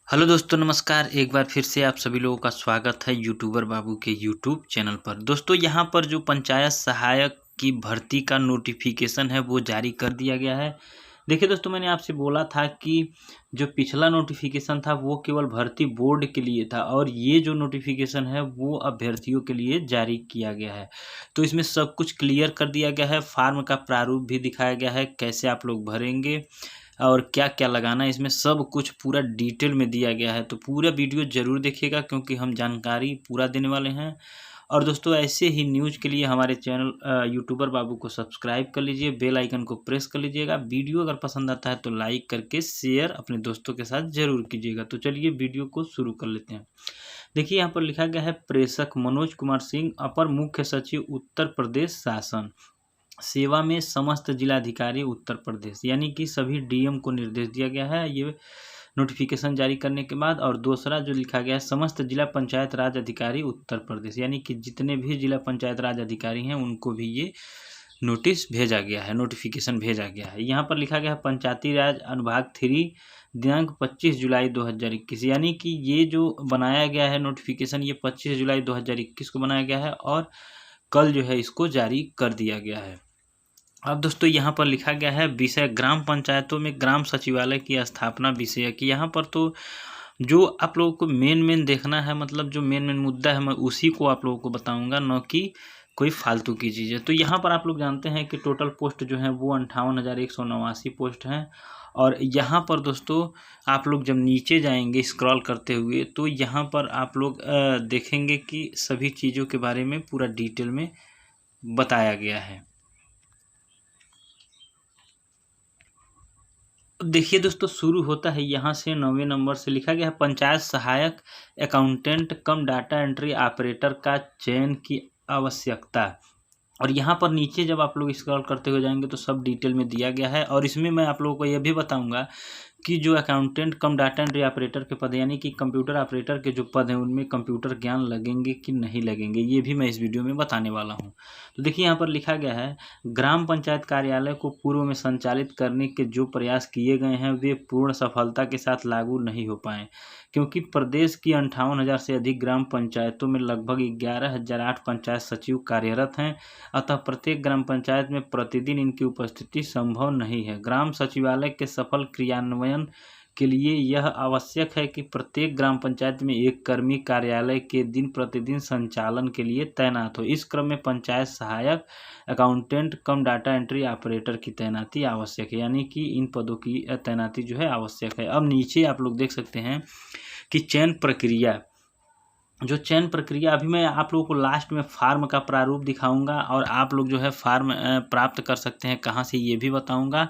Hello दोस्तों, नमस्कार। एक बार फिर से आप सभी लोगों का स्वागत है यूट्यूबर बाबू के यूट्यूब चैनल पर। दोस्तों, यहाँ पर जो पंचायत सहायक की भर्ती का नोटिफिकेशन है वो जारी कर दिया गया है। देखिए दोस्तों, मैंने आपसे बोला था कि जो पिछला नोटिफिकेशन था वो केवल भर्ती बोर्ड के लिए था और ये जो नोटिफिकेशन है वो अभ्यर्थियों के लिए जारी किया गया है। तो इसमें सब कुछ क्लियर कर दिया गया है, फॉर्म का प्रारूप भी दिखाया गया है, कैसे आप लोग भरेंगे और क्या-क्या लगाना है, इसमें सब कुछ पूरा डिटेल में दिया गया है। तो पूरा वीडियो ज़रूर देखिएगा क्योंकि हम जानकारी पूरा देने वाले हैं। और दोस्तों, ऐसे ही न्यूज़ के लिए हमारे चैनल यूट्यूबर बाबू को सब्सक्राइब कर लीजिए, बेल आइकन को प्रेस कर लीजिएगा। वीडियो अगर पसंद आता है तो लाइक करके शेयर अपने दोस्तों के साथ ज़रूर कीजिएगा। तो चलिए वीडियो को शुरू कर लेते हैं। देखिए, यहाँ पर लिखा गया है प्रेषक मनोज कुमार सिंह, अपर मुख्य सचिव उत्तर प्रदेश शासन। सेवा में समस्त जिलाधिकारी उत्तर प्रदेश, यानी कि सभी डीएम को निर्देश दिया गया है ये नोटिफिकेशन जारी करने के बाद। और दूसरा जो लिखा गया है समस्त जिला पंचायत राज अधिकारी उत्तर प्रदेश, यानी कि जितने भी जिला पंचायत राज अधिकारी हैं उनको भी ये नोटिस भेजा गया है, नोटिफिकेशन भेजा गया है। यहाँ पर लिखा गया है पंचायती राज अनुभाग 3 दिनांक 25 जुलाई 2021, यानी कि ये जो बनाया गया है नोटिफिकेशन ये 25 जुलाई 2021 को बनाया गया है और कल जो है इसको जारी कर दिया गया है। अब दोस्तों, यहाँ पर लिखा गया है विषय ग्राम पंचायतों में ग्राम सचिवालय की स्थापना विषय की। यहाँ पर तो जो आप लोगों को मेन देखना है, मतलब जो मेन मुद्दा है मैं उसी को आप लोगों को बताऊंगा, न कि कोई फालतू की चीज़ें। तो यहाँ पर आप लोग जानते हैं कि टोटल पोस्ट जो है वो 58,189 पोस्ट हैं। और यहाँ पर दोस्तों आप लोग जब नीचे जाएंगे स्क्रॉल करते हुए तो यहाँ पर आप लोग देखेंगे कि सभी चीज़ों के बारे में पूरा डिटेल में बताया गया है। देखिए दोस्तों, शुरू होता है यहाँ से 9वें नंबर से। लिखा गया है पंचायत सहायक अकाउंटेंट कम डाटा एंट्री ऑपरेटर का चयन की आवश्यकता। और यहाँ पर नीचे जब आप लोग स्क्रॉल करते हुए जाएंगे तो सब डिटेल में दिया गया है। और इसमें मैं आप लोगों को यह भी बताऊंगा कि जो अकाउंटेंट कम डाटा एंट्री ऑपरेटर के पद, यानी कि कंप्यूटर ऑपरेटर के जो पद हैं उनमें कंप्यूटर ज्ञान लगेंगे कि नहीं लगेंगे, ये भी मैं इस वीडियो में बताने वाला हूँ। तो देखिए, यहाँ पर लिखा गया है ग्राम पंचायत कार्यालय को पूर्व में संचालित करने के जो प्रयास किए गए हैं वे पूर्ण सफलता के साथ लागू नहीं हो पाए, क्योंकि प्रदेश की 58,000 से अधिक ग्राम पंचायतों में लगभग 11,008 पंचायत सचिव कार्यरत हैं। अतः प्रत्येक ग्राम पंचायत में प्रतिदिन इनकी उपस्थिति संभव नहीं है। ग्राम सचिवालय के सफल क्रियान्वयन के लिए यह आवश्यक है कि प्रत्येक ग्राम पंचायत में एक कर्मी कार्यालय के दिन प्रतिदिन संचालन के लिए तैनात हो। इस क्रम में पंचायत सहायक अकाउंटेंट कम डाटा एंट्री ऑपरेटर की तैनाती आवश्यक है, यानी कि इन पदों की तैनाती जो है आवश्यक है। अब नीचे आप लोग देख सकते हैं कि चयन प्रक्रिया, जो चयन प्रक्रिया अभी मैं आप लोगों को लास्ट में फार्म का प्रारूप दिखाऊंगा और आप लोग जो है फार्म प्राप्त कर सकते हैं कहाँ से, ये भी बताऊंगा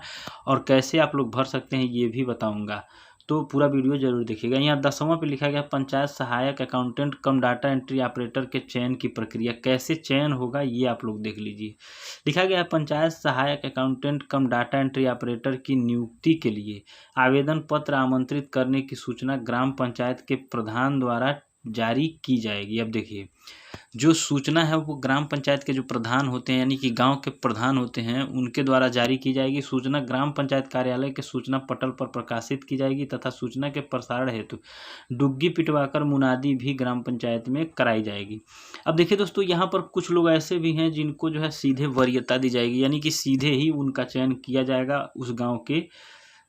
और कैसे आप लोग भर सकते हैं ये भी बताऊंगा। तो पूरा वीडियो जरूर देखिएगा। यहाँ 10वां पे लिखा गया पंचायत सहायक अकाउंटेंट कम डाटा एंट्री ऑपरेटर के चयन की प्रक्रिया, कैसे चयन होगा ये आप लोग देख लीजिए। लिखा गया है पंचायत सहायक अकाउंटेंट कम डाटा एंट्री ऑपरेटर की नियुक्ति के लिए आवेदन पत्र आमंत्रित करने की सूचना ग्राम पंचायत के प्रधान द्वारा जारी की जाएगी। अब देखिए, जो सूचना है वो ग्राम पंचायत के जो प्रधान होते हैं, यानी कि गांव के प्रधान होते हैं, उनके द्वारा जारी की जाएगी। सूचना ग्राम पंचायत कार्यालय के सूचना पटल पर प्रकाशित की जाएगी तथा सूचना के प्रसारण हेतु डुग्गी पिटवाकर मुनादी भी ग्राम पंचायत में कराई जाएगी। अब देखिए दोस्तों, यहाँ पर कुछ लोग ऐसे भी हैं जिनको जो है सीधे वरीयता दी जाएगी, यानी कि सीधे ही उनका चयन किया जाएगा उस गाँव के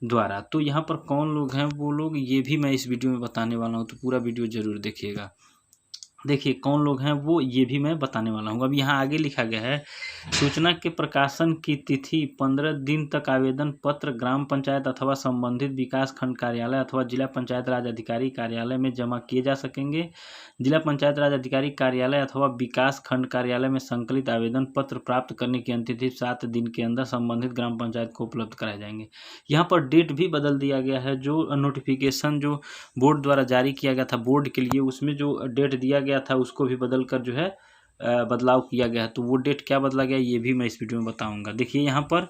द्वारा। तो यहाँ पर कौन लोग हैं वो लोग, ये भी मैं इस वीडियो में बताने वाला हूँ, तो पूरा वीडियो जरूर देखिएगा। देखिए कौन लोग हैं वो ये भी मैं बताने वाला हूँ। अब यहाँ आगे लिखा गया है सूचना के प्रकाशन की तिथि 15 दिन तक आवेदन पत्र ग्राम पंचायत अथवा संबंधित विकास खंड कार्यालय अथवा जिला पंचायत राज अधिकारी कार्यालय में जमा किए जा सकेंगे। जिला पंचायत राज अधिकारी कार्यालय अथवा विकास खंड कार्यालय में संकलित आवेदन पत्र प्राप्त करने की अंतिम तिथि 7 दिन के अंदर संबंधित ग्राम पंचायत को उपलब्ध कराए जाएंगे। यहाँ पर डेट भी बदल दिया गया है। जो नोटिफिकेशन जो बोर्ड द्वारा जारी किया गया था बोर्ड के लिए, उसमें जो डेट दिया गया था उसको भी बदल कर जो है बदलाव किया गया है। तो वो डेट क्या बदला गया ये भी मैं इस वीडियो में बताऊंगा। देखिए यहाँ पर,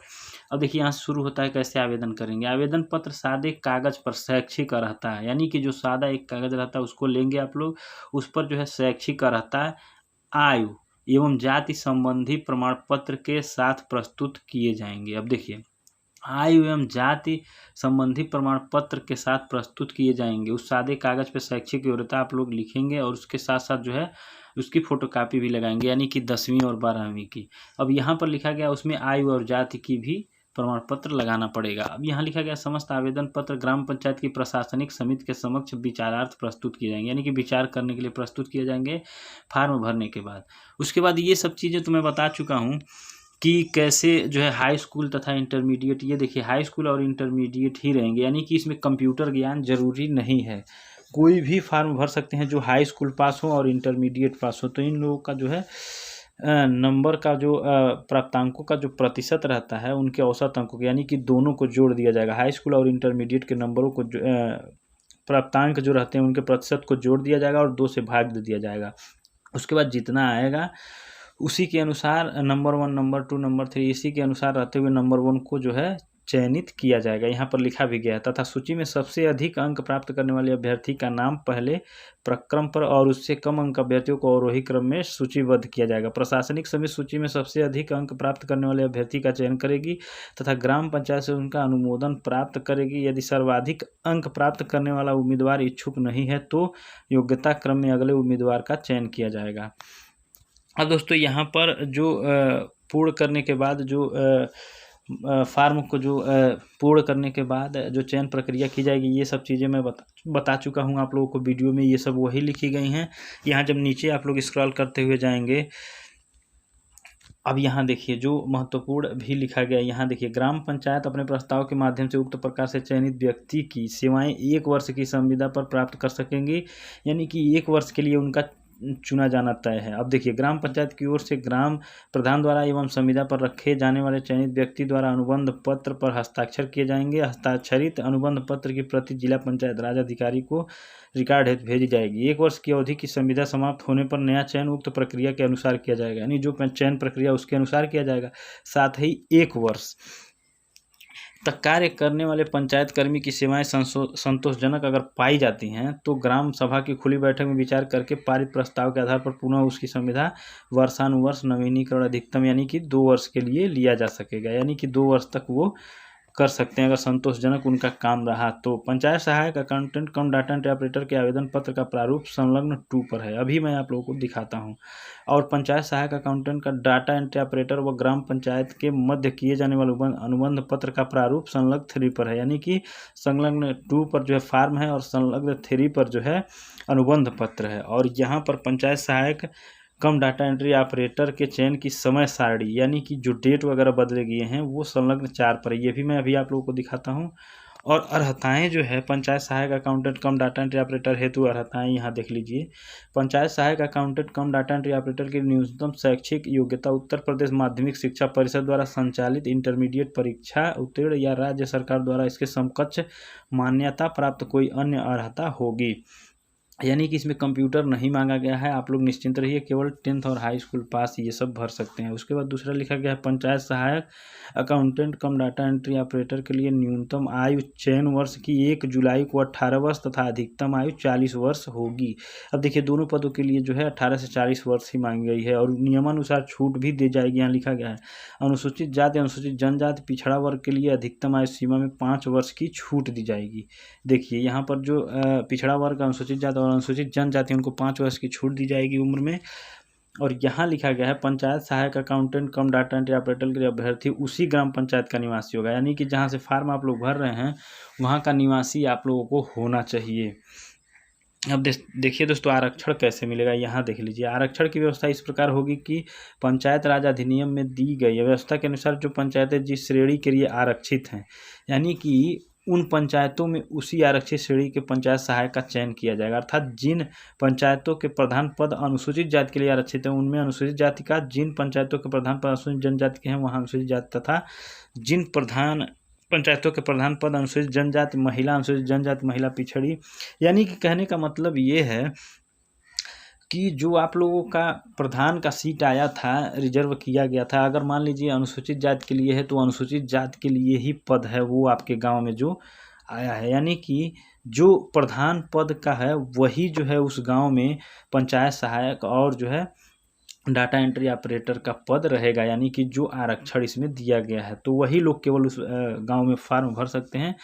अब देखिए यहाँ से शुरू होता है कैसे आवेदन करेंगे। आवेदन पत्र सादे कागज पर शैक्षिक का रहता है, यानी कि जो सादा एक कागज रहता है उसको लेंगे आप लोग, उस पर जो है शैक्षिक का रहता है, आयु एवं जाति संबंधी प्रमाण पत्र के साथ प्रस्तुत किए जाएंगे। अब देखिए आयु एवं जाति संबंधी प्रमाण पत्र के साथ प्रस्तुत किए जाएंगे। उस सादे कागज पे शैक्षिक योग्यता आप लोग लिखेंगे और उसके साथ साथ जो है उसकी फोटोकॉपी भी लगाएंगे, यानी कि 10वीं और 12वीं की। अब यहाँ पर लिखा गया उसमें आयु और जाति की भी प्रमाण पत्र लगाना पड़ेगा। अब यहाँ लिखा गया समस्त आवेदन पत्र ग्राम पंचायत की प्रशासनिक समिति के समक्ष विचारार्थ प्रस्तुत किए जाएंगे, यानी कि विचार करने के लिए प्रस्तुत किए जाएंगे फार्म भरने के बाद। उसके बाद ये सब चीज़ें तो मैं बता चुका हूँ कि कैसे जो है हाई स्कूल तथा इंटरमीडिएट, ये देखिए हाई स्कूल और इंटरमीडिएट ही रहेंगे, यानी कि इसमें कंप्यूटर ज्ञान जरूरी नहीं है, कोई भी फार्म भर सकते हैं जो हाई स्कूल पास हो और इंटरमीडिएट पास हो। तो इन लोगों का जो है नंबर का जो प्राप्तांकों का जो प्रतिशत रहता है उनके औसत अंकों, यानी कि दोनों को जोड़ दिया जाएगा। हाई स्कूल और इंटरमीडिएट के नंबरों को प्राप्तांक जो रहते हैं उनके प्रतिशत को जोड़ दिया जाएगा और 2 से भाग दे दिया जाएगा। उसके बाद जितना आएगा उसी के अनुसार नंबर 1, नंबर 2, नंबर 3 इसी के अनुसार रहते हुए नंबर 1 को जो है चयनित किया जाएगा। यहाँ पर लिखा भी गया है तथा सूची में सबसे अधिक अंक प्राप्त करने वाले अभ्यर्थी का नाम पहले प्रक्रम पर और उससे कम अंक अभ्यर्थियों को अवरोही क्रम में सूचीबद्ध किया जाएगा। प्रशासनिक समिति सूची में सबसे अधिक अंक प्राप्त करने वाले अभ्यर्थी का चयन करेगी तथा ग्राम पंचायत से उनका अनुमोदन प्राप्त करेगी। यदि सर्वाधिक अंक प्राप्त करने वाला उम्मीदवार इच्छुक नहीं है तो योग्यता क्रम में अगले उम्मीदवार का चयन किया जाएगा। अब दोस्तों यहाँ पर जो पूर्ण करने के बाद जो फार्म को जो पूर्ण करने के बाद जो चयन प्रक्रिया की जाएगी, ये सब चीज़ें मैं बता चुका हूँ आप लोगों को वीडियो में, ये सब वही लिखी गई हैं। यहाँ जब नीचे आप लोग स्क्रॉल करते हुए जाएंगे, अब यहाँ देखिए जो महत्वपूर्ण भी लिखा गया है, यहाँ देखिए ग्राम पंचायत अपने प्रस्ताव के माध्यम से उक्त प्रकार से चयनित व्यक्ति की सेवाएं 1 वर्ष की संविदा पर प्राप्त कर सकेंगी, यानी कि 1 वर्ष के लिए उनका चुना जाना तय है। अब देखिए ग्राम पंचायत की ओर से ग्राम प्रधान द्वारा एवं संविदा पर रखे जाने वाले चयनित व्यक्ति द्वारा अनुबंध पत्र पर हस्ताक्षर किए जाएंगे। हस्ताक्षरित अनुबंध पत्र की प्रति जिला पंचायत राज अधिकारी को रिकॉर्ड हेतु भेजी जाएगी। 1 वर्ष की अवधि की संविदा समाप्त होने पर नया चयन उक्त प्रक्रिया के अनुसार किया जाएगा, यानी जो चयन प्रक्रिया उसके अनुसार किया जाएगा। साथ ही 1 वर्ष तक कार्य करने वाले पंचायत कर्मी की सेवाएं संतोषजनक अगर पाई जाती हैं तो ग्राम सभा की खुली बैठक में विचार करके पारित प्रस्ताव के आधार पर पुनः उसकी संविदा वर्षानुवर्ष नवीनीकरण अधिकतम यानी कि 2 वर्ष के लिए लिया जा सकेगा, यानी कि 2 वर्ष तक वो कर सकते हैं अगर संतोषजनक उनका काम रहा तो। पंचायत सहायक अकाउंटेंट कम डाटा एंट्री ऑपरेटर के आवेदन पत्र का प्रारूप संलग्न 2 पर है, अभी मैं आप लोगों को दिखाता हूं। और पंचायत सहायक अकाउंटेंट का डाटा एंट्री ऑपरेटर व ग्राम पंचायत के मध्य किए जाने वाले अनुबंध पत्र का प्रारूप संलग्न 3 पर है, यानी कि संलग्न 2 पर जो है फार्म है और संलग्न 3 पर जो है अनुबंध पत्र है। और यहाँ पर पंचायत सहायक कम डाटा एंट्री ऑपरेटर के चयन की समय सारणी, यानी कि जो डेट वगैरह बदले गए हैं वो संलग्न 4 पर है, ये भी मैं अभी आप लोगों को दिखाता हूँ। और अर्हताएँ जो है पंचायत सहायक अकाउंटेंट कम डाटा एंट्री ऑपरेटर हेतु अर्हताएँ यहाँ देख लीजिए। पंचायत सहायक अकाउंटेंट कम डाटा एंट्री ऑपरेटर की न्यूनतम शैक्षिक योग्यता उत्तर प्रदेश माध्यमिक शिक्षा परिषद द्वारा संचालित इंटरमीडिएट परीक्षा उत्तीर्ण या राज्य सरकार द्वारा इसके समकक्ष मान्यता प्राप्त कोई अन्य अर्हता होगी, यानी कि इसमें कंप्यूटर नहीं मांगा गया है। आप लोग निश्चिंत रहिए, केवल 10th और हाई स्कूल पास ये सब भर सकते हैं। उसके बाद दूसरा लिखा गया है पंचायत सहायक अकाउंटेंट कम डाटा एंट्री ऑपरेटर के लिए न्यूनतम आयु चयन वर्ष की 1 जुलाई को 18 वर्ष तथा अधिकतम आयु 40 वर्ष होगी। अब देखिए दोनों पदों के लिए जो है 18 से 40 वर्ष ही मांगी गई है और नियमानुसार छूट भी दी जाएगी। यहाँ लिखा गया है अनुसूचित जाति अनुसूचित जनजाति पिछड़ा वर्ग के लिए अधिकतम आयु सीमा में 5 वर्ष की छूट दी जाएगी। देखिए यहाँ पर जो पिछड़ा वर्ग अनुसूचित जाति और अनुसूचित जनजाति उनको 5 वर्ष की छूट दी जाएगी उम्र में। और यहाँ लिखा गया है पंचायत सहायक अकाउंटेंट कम डाटा एंट्री ऑपरेटर के लिए अभ्यर्थी उसी ग्राम पंचायत का निवासी होगा, यानी कि जहाँ से फार्म आप लोग भर रहे हैं वहाँ का निवासी आप लोगों को होना चाहिए। अब देखिए दोस्तों आरक्षण कैसे मिलेगा, यहाँ देख लीजिए। आरक्षण की व्यवस्था इस प्रकार होगी कि पंचायत राज अधिनियम में दी गई व्यवस्था के अनुसार जो पंचायतें जिस श्रेणी के लिए आरक्षित हैं, यानी कि उन पंचायतों में उसी आरक्षित श्रेणी के पंचायत सहायक का चयन किया जाएगा। अर्थात जिन पंचायतों के प्रधान पद अनुसूचित जाति के लिए आरक्षित है उनमें अनुसूचित जाति का, जिन पंचायतों के प्रधान पद अनुसूचित जनजाति के हैं वहाँ अनुसूचित जाति, तथा जिन पंचायतों के प्रधान पद अनुसूचित जनजाति महिला अनुसूचित जनजाति महिला पिछड़ी, यानी कि कहने का मतलब ये है कि जो आप लोगों का प्रधान का सीट आया था रिजर्व किया गया था, अगर मान लीजिए अनुसूचित जाति के लिए है तो अनुसूचित जाति के लिए ही पद है वो आपके गांव में जो आया है, यानी कि जो प्रधान पद का है वही जो है उस गांव में पंचायत सहायक और जो है डाटा एंट्री ऑपरेटर का पद रहेगा, यानी कि जो आरक्षण इसमें दिया गया है, तो वही लोग केवल उस गांव में फॉर्म भर सकते हैं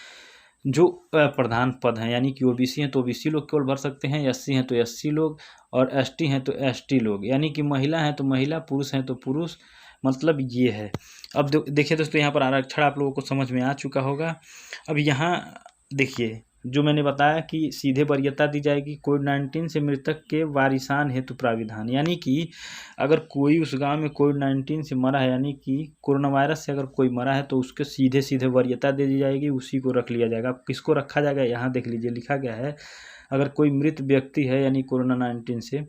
जो प्रधान पद हैं। यानी कि ओबीसी हैं तो ओबीसी लोग केवल भर सकते हैं, एससी हैं तो एससी लोग, और एसटी हैं तो एसटी लोग, यानी कि महिला हैं तो महिला, पुरुष हैं तो पुरुष, मतलब ये है। अब देखिए दोस्तों, यहाँ पर आरक्षण आप लोगों को समझ में आ चुका होगा। अब यहाँ देखिए, जो मैंने बताया कि सीधे वरीयता दी जाएगी कोविड-19 से मृतक के वारिसान हेतु प्राविधान, यानी कि अगर कोई उस गांव में कोविड-19 से मरा है, यानी कि कोरोना वायरस से अगर कोई मरा है, तो उसके सीधे सीधे वरीयता दे दी जाएगी, उसी को रख लिया जाएगा। अब किसको रखा जाएगा, यहाँ देख लीजिए लिखा गया है, अगर कोई मृत व्यक्ति है यानी कोरोना 19 से,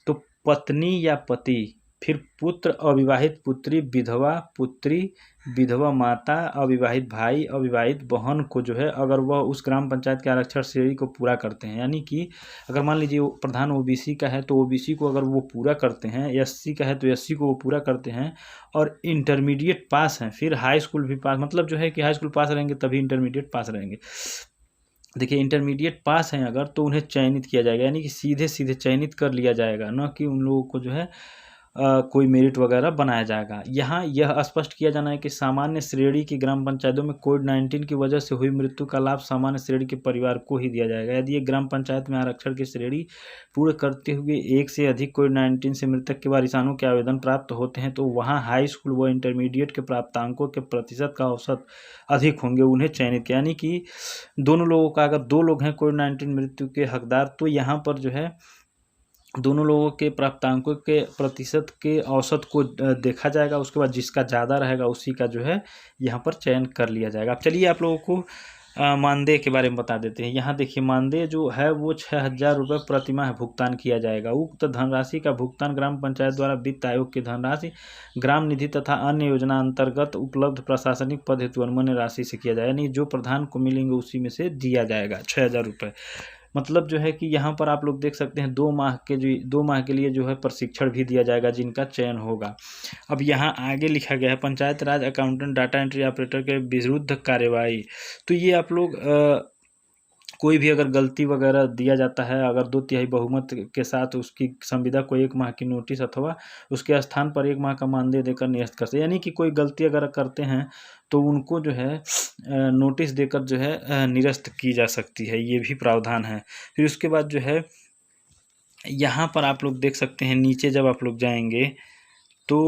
तो पत्नी या पति, फिर पुत्र, अविवाहित पुत्री, विधवा पुत्री, विधवा माता, अविवाहित भाई, अविवाहित बहन को जो है, अगर वह उस ग्राम पंचायत के आरक्षण श्रेणी को पूरा करते हैं, यानी कि अगर मान लीजिए प्रधान ओबीसी का है तो ओबीसी को अगर वो पूरा करते हैं, एससी का है तो एससी को वो पूरा करते हैं, और इंटरमीडिएट पास हैं, फिर हाई स्कूल भी पास, मतलब जो है कि हाई स्कूल पास रहेंगे तभी इंटरमीडिएट पास रहेंगे। देखिए, इंटरमीडिएट पास हैं अगर, तो उन्हें चयनित किया जाएगा, यानी कि सीधे सीधे चयनित कर लिया जाएगा, न कि उन लोगों को जो है कोई मेरिट वगैरह बनाया जाएगा। यहाँ यह स्पष्ट किया जाना है कि सामान्य श्रेणी की ग्राम पंचायतों में कोविड-19 की वजह से हुई मृत्यु का लाभ सामान्य श्रेणी के परिवार को ही दिया जाएगा। यदि एक ग्राम पंचायत में आरक्षण की श्रेणी पूर्ण करते हुए एक से अधिक कोविड-19 से मृतक के वारिसानों के आवेदन प्राप्त होते हैं, तो वहाँ हाई स्कूल व इंटरमीडिएट के प्राप्तांकों के प्रतिशत का औसत अधिक होंगे, उन्हें चयनित किया। यानी कि दोनों लोगों का, अगर 2 लोग हैं कोविड-19 मृत्यु के हकदार, तो यहाँ पर जो है दोनों लोगों के प्राप्तांकों के प्रतिशत के औसत को देखा जाएगा, उसके बाद जिसका ज़्यादा रहेगा उसी का जो है यहाँ पर चयन कर लिया जाएगा। अब चलिए आप लोगों को मानदेय के बारे में बता देते हैं। यहाँ देखिए, मानदेय जो है वो 6,000 रुपये प्रतिमाह भुगतान किया जाएगा। उक्त धनराशि का भुगतान ग्राम पंचायत द्वारा वित्त आयोग की धनराशि, ग्राम निधि तथा अन्य योजना अंतर्गत उपलब्ध प्रशासनिक पद हेतु अनुमन्य राशि से किया जाएगा, यानी जो प्रधान को मिलेंगे उसी में से दिया जाएगा 6,000 रुपये। मतलब जो है कि यहाँ पर आप लोग देख सकते हैं 2 माह के लिए जो है प्रशिक्षण भी दिया जाएगा जिनका चयन होगा। अब यहाँ आगे लिखा गया है, पंचायत राज अकाउंटेंट डाटा एंट्री ऑपरेटर के विरुद्ध कार्यवाही। तो ये आप लोग कोई भी अगर गलती वगैरह दिया जाता है, अगर 2/3 बहुमत के साथ उसकी संविदा को 1 माह की नोटिस अथवा उसके स्थान पर 1 माह का मानदेय देकर निरस्त कर सकते, यानी कि कोई गलती अगर करते हैं तो उनको जो है नोटिस देकर जो है निरस्त की जा सकती है, ये भी प्रावधान है। फिर उसके बाद जो है यहाँ पर आप लोग देख सकते हैं, नीचे जब आप लोग जाएंगे तो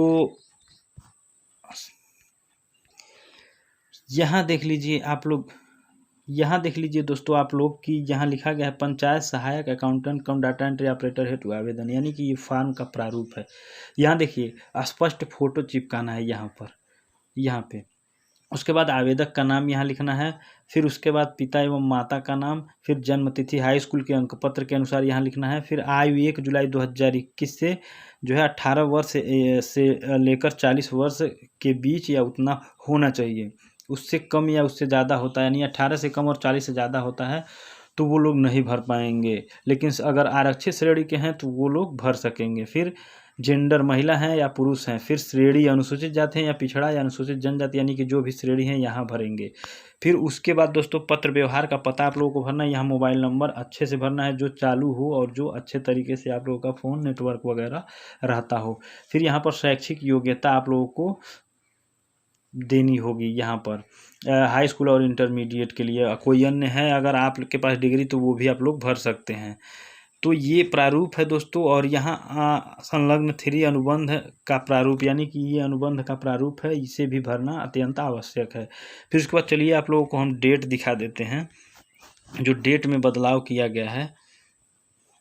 यहाँ देख लीजिए आप लोग, यहाँ देख लीजिए दोस्तों आप लोग कि यहाँ लिखा गया है पंचायत सहायक अकाउंटेंट कम डाटा एंट्री ऑपरेटर हेतु आवेदन, यानी कि ये फॉर्म का प्रारूप है। यहाँ देखिए, स्पष्ट फोटो चिपकाना है यहाँ पर, यहाँ पे। उसके बाद आवेदक का नाम यहाँ लिखना है, फिर उसके बाद पिता एवं माता का नाम, फिर जन्म तिथि हाई स्कूल के अंक पत्र के अनुसार यहाँ लिखना है, फिर आयु 1 जुलाई 2021 से जो है 18 वर्ष से लेकर 40 वर्ष के बीच या उतना होना चाहिए। उससे कम या उससे ज़्यादा होता है, यानी 18 से कम और 40 से ज़्यादा होता है तो वो लोग नहीं भर पाएंगे, लेकिन अगर आरक्षित श्रेणी के हैं तो वो लोग भर सकेंगे। फिर जेंडर महिला हैं या पुरुष हैं, फिर श्रेणी अनुसूचित जाति हैं या पिछड़ा या अनुसूचित जनजाति, यानी कि जो भी श्रेणी हैं यहाँ भरेंगे। फिर उसके बाद दोस्तों पत्र व्यवहार का पता आप लोगों को भरना है, यहाँ मोबाइल नंबर अच्छे से भरना है जो चालू हो और जो अच्छे तरीके से आप लोगों का फ़ोन नेटवर्क वगैरह रहता हो। फिर यहाँ पर शैक्षिक योग्यता आप लोगों को देनी होगी, यहाँ पर हाई स्कूल और इंटरमीडिएट के लिए। कोई अन्य है अगर आपके पास डिग्री तो वो भी आप लोग भर सकते हैं। तो ये प्रारूप है दोस्तों, और यहाँ संलग्न 3 अनुबंध का प्रारूप, यानी कि ये अनुबंध का प्रारूप है, इसे भी भरना अत्यंत आवश्यक है। फिर उसके बाद चलिए आप लोगों को हम डेट दिखा देते हैं, जो डेट में बदलाव किया गया है।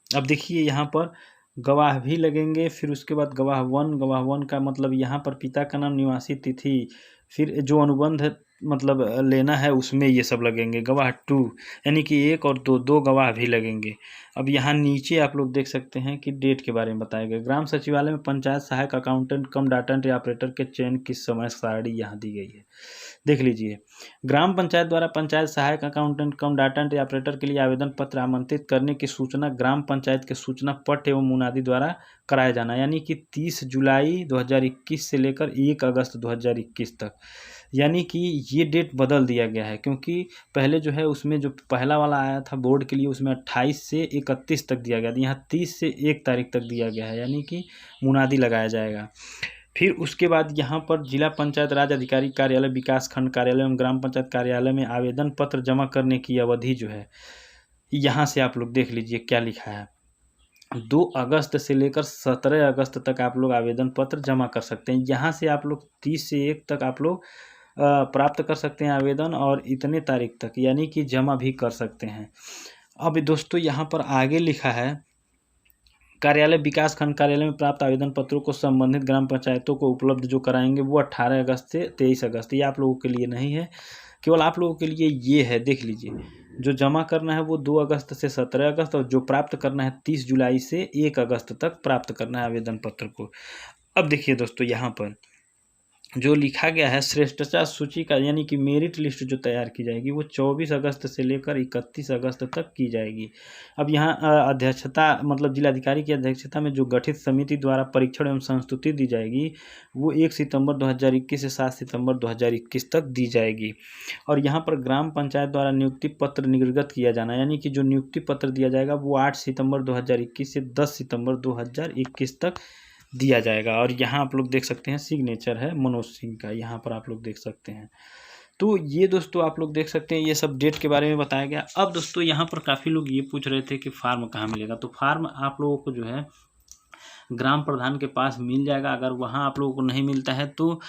अब देखिए यहाँ पर गवाह भी लगेंगे, फिर उसके बाद गवाह 1 का मतलब यहाँ पर पिता का नाम, निवासी तिथि, फिर जो अनुबंध मतलब लेना है उसमें ये सब लगेंगे। गवाह 2 यानी कि 1 और 2 गवाह भी लगेंगे। अब यहाँ नीचे आप लोग देख सकते हैं कि डेट के बारे में बताया गया। ग्राम सचिवालय में पंचायत सहायक अकाउंटेंट कम डाटा एंट्री ऑपरेटर के चयन की समय सारणी यहाँ दी गई है, देख लीजिए। ग्राम पंचायत द्वारा पंचायत सहायक अकाउंटेंट कम डाटा एंट्री ऑपरेटर के लिए आवेदन पत्र आमंत्रित करने की सूचना ग्राम पंचायत के सूचना पट एवं मुनादी द्वारा कराया जाना, यानी कि 30 जुलाई 2021 से लेकर 1 अगस्त 2021 तक। यानी कि ये डेट बदल दिया गया है, क्योंकि पहले जो है उसमें जो पहला वाला आया था बोर्ड के लिए उसमें 28 से 31 तक दिया गया था, यहाँ 30 से 1 तारीख तक दिया गया है, यानी कि मुनादी लगाया जाएगा। फिर उसके बाद यहाँ पर जिला पंचायत राज अधिकारी कार्यालय, विकास खंड कार्यालय एवं ग्राम पंचायत कार्यालय में आवेदन पत्र जमा करने की अवधि जो है, यहाँ से आप लोग देख लीजिए क्या लिखा है। 2 अगस्त से लेकर 17 अगस्त तक आप लोग आवेदन पत्र जमा कर सकते हैं। यहाँ से आप लोग 30 से 1 तक आप लोग प्राप्त कर सकते हैं आवेदन, और इतने तारीख तक यानी कि जमा भी कर सकते हैं। अब दोस्तों यहाँ पर आगे लिखा है, कार्यालय विकास खंड कार्यालय में प्राप्त आवेदन पत्रों को संबंधित ग्राम पंचायतों को उपलब्ध जो कराएंगे वो 18 अगस्त से 23 अगस्त। ये आप लोगों के लिए नहीं है, केवल आप लोगों के लिए ये है। देख लीजिए, जो जमा करना है वो 2 अगस्त से 17 अगस्त, और जो प्राप्त करना है 30 जुलाई से 1 अगस्त तक प्राप्त करना है आवेदन पत्र को। अब देखिए दोस्तों, यहाँ पर जो लिखा गया है श्रेष्ठता सूची का, यानी कि मेरिट लिस्ट जो तैयार की जाएगी वो 24 अगस्त से लेकर 31 अगस्त तक की जाएगी। अब यहाँ अध्यक्षता मतलब जिलाधिकारी की अध्यक्षता में जो गठित समिति द्वारा परीक्षण एवं संस्तुति दी जाएगी वो 1 सितंबर 2021 से 7 सितंबर 2021 तक दी जाएगी। और यहाँ पर ग्राम पंचायत द्वारा नियुक्ति पत्र निर्गत किया जाना, यानी कि जो नियुक्ति पत्र दिया जाएगा वो 8 सितंबर 2021 से 10 सितंबर 2021 तक दिया जाएगा। और यहाँ आप लोग देख सकते हैं सिग्नेचर है मनोज सिंह का, यहाँ पर आप लोग देख सकते हैं। तो ये दोस्तों आप लोग देख सकते हैं, ये सब डेट के बारे में बताया गया। अब दोस्तों यहाँ पर काफ़ी लोग ये पूछ रहे थे कि फार्म कहाँ मिलेगा, तो फार्म आप लोगों को जो है ग्राम प्रधान के पास मिल जाएगा। अगर वहाँ आप लोगों को नहीं मिलता है तो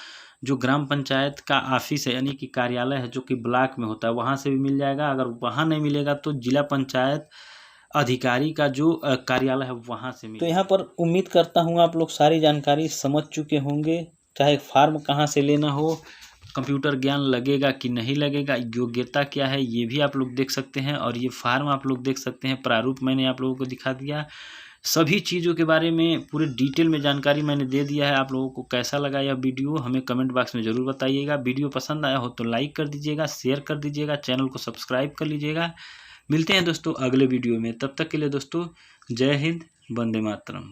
जो ग्राम पंचायत का ऑफिस है यानी कि कार्यालय है जो कि ब्लॉक में होता है, वहाँ से भी मिल जाएगा। अगर वहाँ नहीं मिलेगा तो जिला पंचायत अधिकारी का जो कार्यालय है वहाँ से मिलेगा। तो यहाँ पर उम्मीद करता हूँ आप लोग सारी जानकारी समझ चुके होंगे। चाहे फार्म कहाँ से लेना हो, कंप्यूटर ज्ञान लगेगा कि नहीं लगेगा, योग्यता क्या है ये भी आप लोग देख सकते हैं। और ये फार्म आप लोग देख सकते हैं, प्रारूप मैंने आप लोगों को दिखा दिया। सभी चीज़ों के बारे में पूरे डिटेल में जानकारी मैंने दे दिया है। आप लोगों को कैसा लगा यह वीडियो हमें कमेंट बॉक्स में ज़रूर बताइएगा। वीडियो पसंद आया हो तो लाइक कर दीजिएगा, शेयर कर दीजिएगा, चैनल को सब्सक्राइब कर लीजिएगा। मिलते हैं दोस्तों अगले वीडियो में, तब तक के लिए दोस्तों जय हिंद, वंदे मातरम।